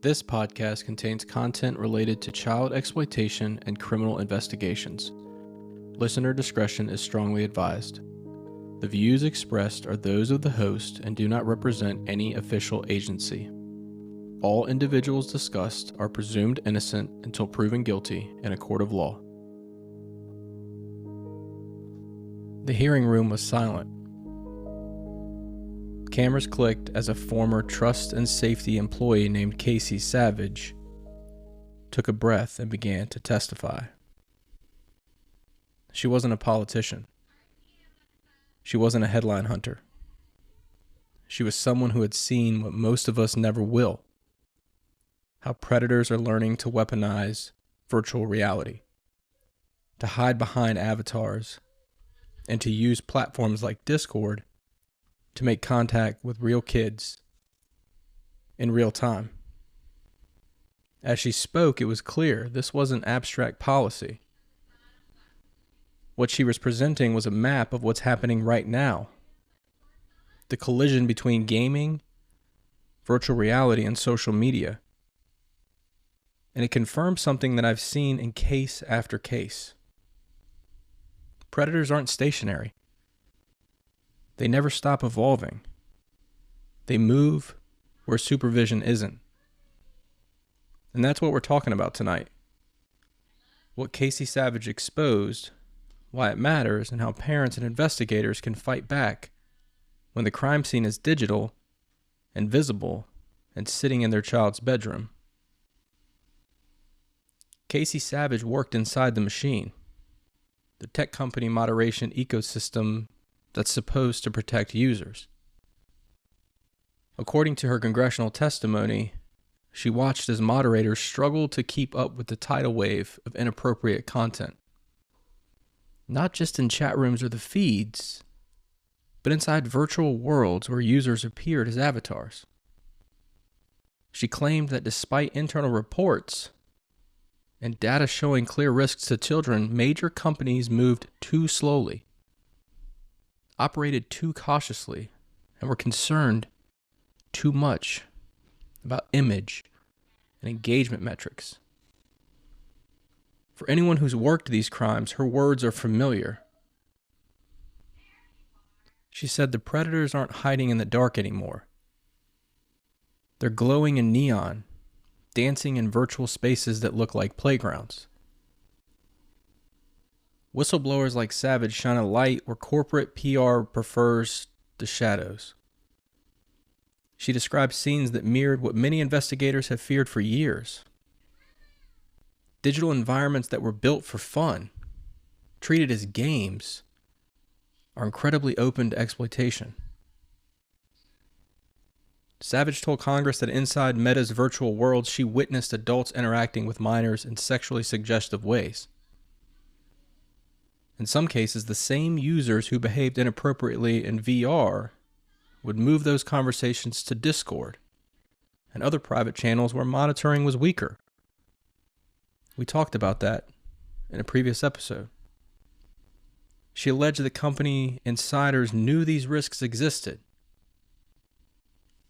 This podcast contains content related to child exploitation and criminal investigations. Listener discretion is strongly advised. The views expressed are those of the host and do not represent any official agency. All individuals discussed are presumed innocent until proven guilty in a court of law. The hearing room was silent. Cameras clicked as a former trust and safety employee named Cayce Savage took a breath and began to testify. She wasn't a politician. She wasn't a headline hunter. She was someone who had seen what most of us never will: how predators are learning to weaponize virtual reality, to hide behind avatars, and to use platforms like Discord to make contact with real kids in real time. As she spoke, it was clear this wasn't abstract policy. What she was presenting was a map of what's happening right now. The collision between gaming, virtual reality, and social media. And it confirms something that I've seen in case after case. Predators aren't stationary. They never stop evolving. They move where supervision isn't. And that's what we're talking about tonight. What Cayce Savage exposed, why it matters, and how parents and investigators can fight back when the crime scene is digital and visible and sitting in their child's bedroom. Cayce Savage worked inside the machine, the tech company moderation ecosystem that's supposed to protect users. According to her congressional testimony, she watched as moderators struggled to keep up with the tidal wave of inappropriate content. Not just in chat rooms or the feeds, but inside virtual worlds where users appeared as avatars. She claimed that despite internal reports and data showing clear risks to children, major companies moved too slowly, operated too cautiously, and were concerned too much about image and engagement metrics. For anyone who's worked these crimes, her words are familiar. She said the predators aren't hiding in the dark anymore. They're glowing in neon, dancing in virtual spaces that look like playgrounds. Whistleblowers like Savage shine a light where corporate PR prefers the shadows. She described scenes that mirrored what many investigators have feared for years. Digital environments that were built for fun, treated as games, are incredibly open to exploitation. Savage told Congress that inside Meta's virtual world, she witnessed adults interacting with minors in sexually suggestive ways. In some cases, the same users who behaved inappropriately in VR would move those conversations to Discord and other private channels where monitoring was weaker. We talked about that in a previous episode. She alleged that company insiders knew these risks existed.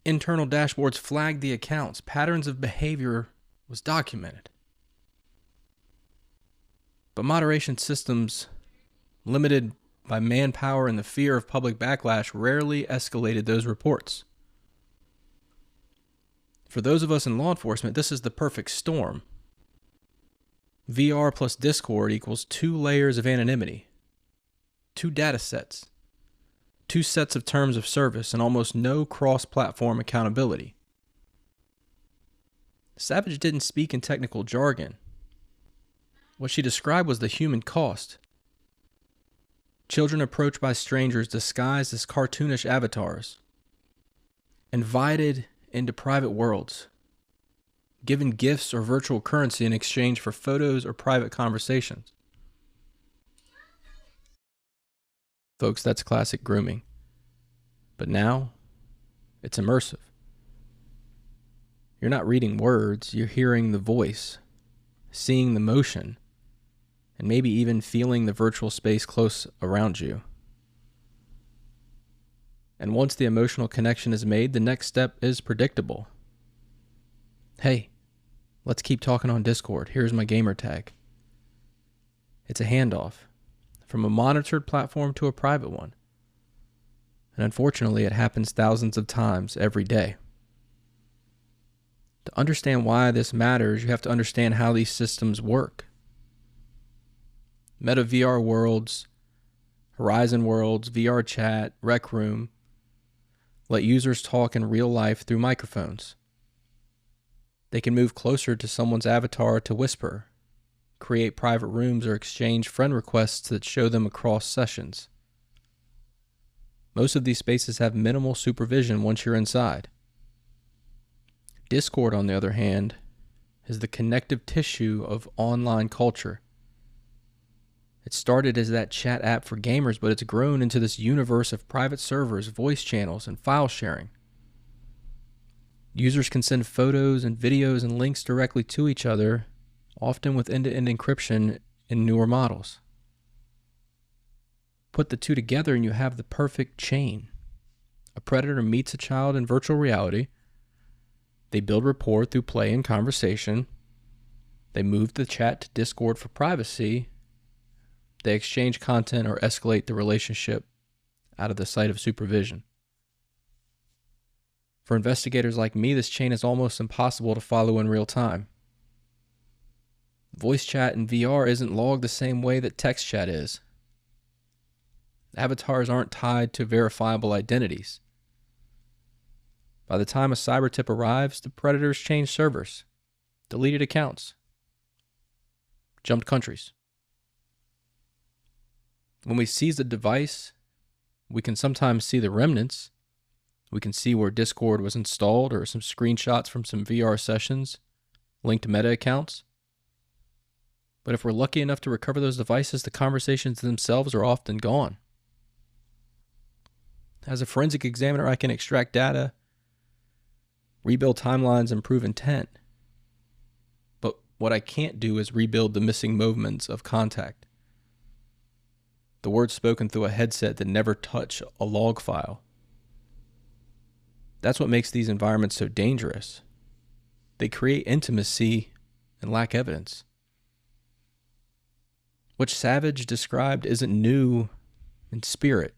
Internal dashboards flagged the accounts. Patterns of behavior was documented. But moderation systems, limited by manpower and the fear of public backlash, rarely escalated those reports. For those of us in law enforcement, this is the perfect storm. VR plus Discord equals 2 layers of anonymity, 2 data sets, 2 sets of terms of service, and almost no cross-platform accountability. Savage didn't speak in technical jargon. What she described was the human cost. Children approached by strangers disguised as cartoonish avatars, invited into private worlds, given gifts or virtual currency in exchange for photos or private conversations. Folks, that's classic grooming. But now, it's immersive. You're not reading words, you're hearing the voice, seeing the motion, and maybe even feeling the virtual space close around you. And once the emotional connection is made, the next step is predictable. Hey, let's keep talking on Discord. Here's my gamer tag. It's a handoff from a monitored platform to a private one. And unfortunately, it happens thousands of times every day. To understand why this matters, you have to understand how these systems work. Meta VR worlds, Horizon worlds, VR chat, Rec Room let users talk in real life through microphones. They can move closer to someone's avatar to whisper, create private rooms, or exchange friend requests that show them across sessions. Most of these spaces have minimal supervision once you're inside. Discord, on the other hand, is the connective tissue of online culture. It started as that chat app for gamers, but it's grown into this universe of private servers, voice channels, and file sharing. Users can send photos and videos and links directly to each other, often with end-to-end encryption in newer models. Put the two together and you have the perfect chain. A predator meets a child in virtual reality. They build rapport through play and conversation. They move the chat to Discord for privacy. They exchange content or escalate the relationship out of the sight of supervision. For investigators like me, this chain is almost impossible to follow in real time. Voice chat in VR isn't logged the same way that text chat is. Avatars aren't tied to verifiable identities. By the time a cyber tip arrives, the predators change servers, deleted accounts, jumped countries. When we seize a device, we can sometimes see the remnants. We can see where Discord was installed or some screenshots from some VR sessions, linked Meta accounts. But if we're lucky enough to recover those devices, the conversations themselves are often gone. As a forensic examiner, I can extract data, rebuild timelines, and prove intent. But what I can't do is rebuild the missing moments of contact. The words spoken through a headset that never touch a log file. That's what makes these environments so dangerous. They create intimacy and lack evidence. What Savage described isn't new in spirit,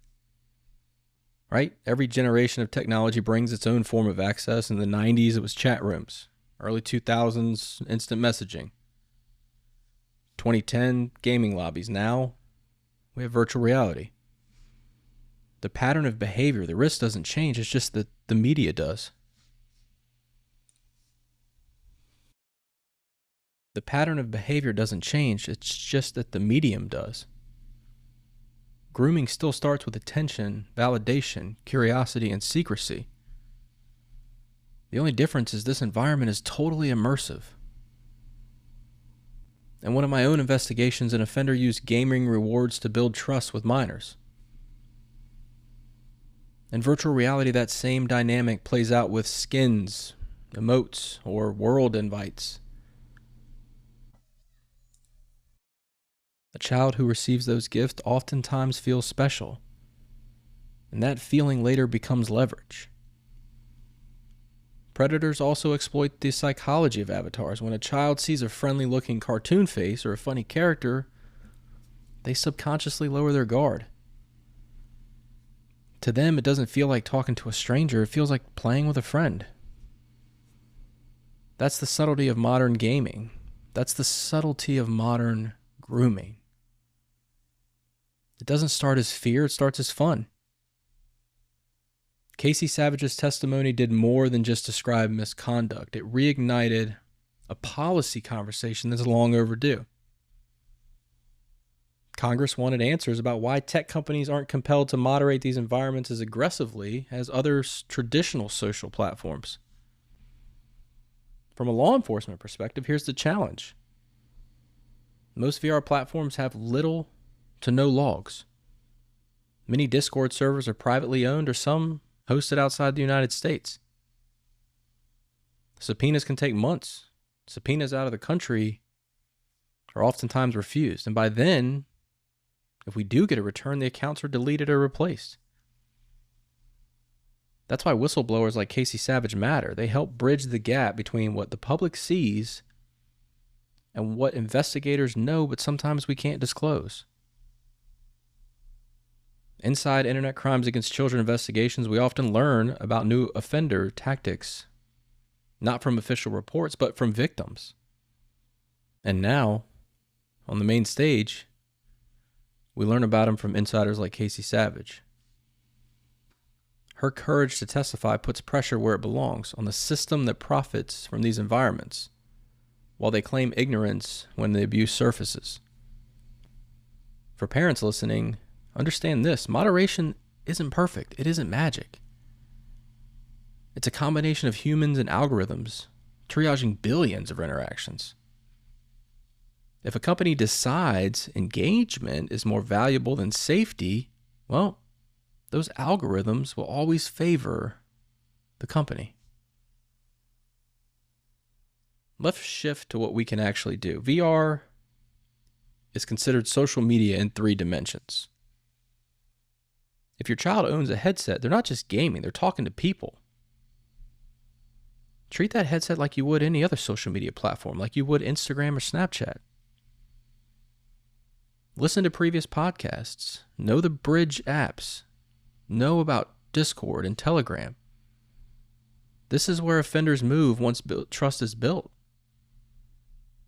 right? Every generation of technology brings its own form of access. In the 90s, it was chat rooms. Early 2000s, instant messaging. 2010, gaming lobbies. Now, we have virtual reality. The pattern of behavior, the risk doesn't change. It's just that the media does. The pattern of behavior doesn't change. It's just that the medium does. Grooming still starts with attention, validation, curiosity, and secrecy. The only difference is this environment is totally immersive. In one of my own investigations, an offender used gaming rewards to build trust with minors. In virtual reality, that same dynamic plays out with skins, emotes, or world invites. A child who receives those gifts oftentimes feels special, and that feeling later becomes leverage. Predators also exploit the psychology of avatars. When a child sees a friendly-looking cartoon face or a funny character, they subconsciously lower their guard. To them, it doesn't feel like talking to a stranger. It feels like playing with a friend. That's the subtlety of modern gaming. That's the subtlety of modern grooming. It doesn't start as fear, it starts as fun. Cayce Savage's testimony did more than just describe misconduct. It reignited a policy conversation that's long overdue. Congress wanted answers about why tech companies aren't compelled to moderate these environments as aggressively as other traditional social platforms. From a law enforcement perspective, here's the challenge. Most VR platforms have little to no logs. Many Discord servers are privately owned, or some hosted outside the United States. Subpoenas can take months. Subpoenas out of the country are oftentimes refused. And by then, if we do get a return, the accounts are deleted or replaced. That's why whistleblowers like Cayce Savage matter. They help bridge the gap between what the public sees and what investigators know, but sometimes we can't disclose. Inside Internet Crimes Against Children investigations, we often learn about new offender tactics, not from official reports, but from victims. And now, on the main stage, we learn about them from insiders like Cayce Savage. Her courage to testify puts pressure where it belongs, on the system that profits from these environments, while they claim ignorance when the abuse surfaces. For parents listening, understand this: moderation isn't perfect. It isn't magic. It's a combination of humans and algorithms, triaging billions of interactions. If a company decides engagement is more valuable than safety, well, those algorithms will always favor the company. Let's shift to what we can actually do. VR is considered social media in 3 dimensions. If your child owns a headset, they're not just gaming, they're talking to people. Treat that headset like you would any other social media platform, like you would Instagram or Snapchat. Listen to previous podcasts. Know the bridge apps. Know about Discord and Telegram. This is where offenders move once trust is built.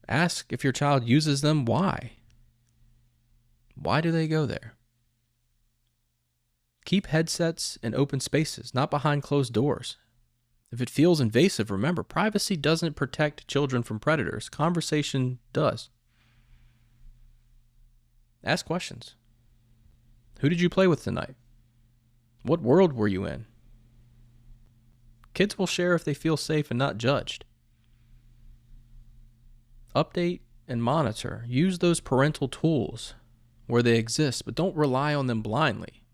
Ask if your child uses them, why? Why do they go there? Keep headsets in open spaces, not behind closed doors. If it feels invasive, remember, privacy doesn't protect children from predators. Conversation does. Ask questions. Who did you play with tonight? What world were you in? Kids will share if they feel safe and not judged. Update and monitor. Use those parental tools where they exist, but don't rely on them blindly.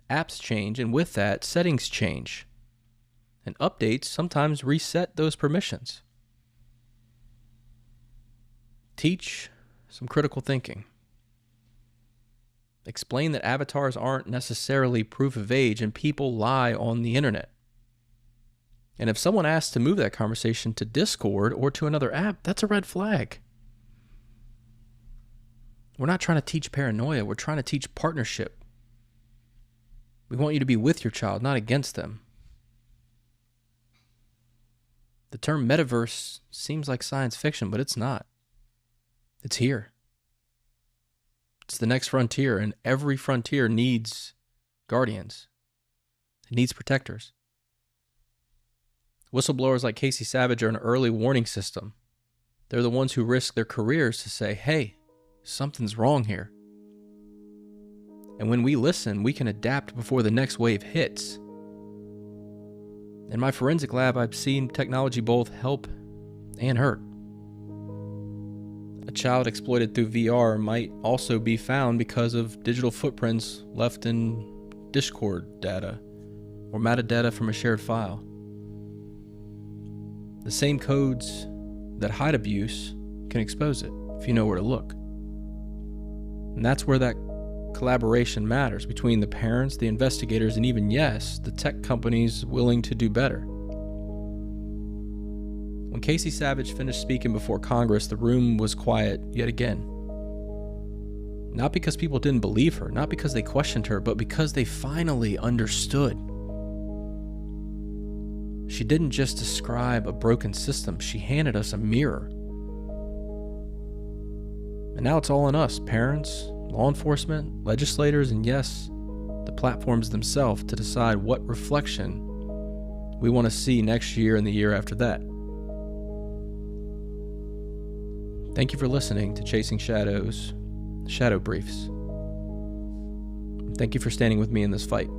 Apps change, and with that, settings change. And updates sometimes reset those permissions. Teach some critical thinking. Explain that avatars aren't necessarily proof of age and people lie on the internet. And if someone asks to move that conversation to Discord or to another app, that's a red flag. We're not trying to teach paranoia. We're trying to teach partnership. We want you to be with your child, not against them. The term metaverse seems like science fiction, but it's not. It's here. It's the next frontier, and every frontier needs guardians. It needs protectors. Whistleblowers like Cayce Savage are an early warning system. They're the ones who risk their careers to say, hey, something's wrong here. And when we listen, we can adapt before the next wave hits. In my forensic lab, I've seen technology both help and hurt. A child exploited through VR might also be found because of digital footprints left in Discord data or metadata from a shared file. The same codes that hide abuse can expose it if you know where to look. And that's where that collaboration matters between the parents, the investigators, and even, yes, the tech companies willing to do better. When Cayce Savage finished speaking before Congress, the room was quiet yet again. Not because people didn't believe her, not because they questioned her, but because they finally understood. She didn't just describe a broken system, she handed us a mirror. And now it's all on us, parents, law enforcement, legislators, and yes, the platforms themselves to decide what reflection we want to see next year and the year after that. Thank you for listening to Chasing Shadows, Shadow Briefs. Thank you for standing with me in this fight.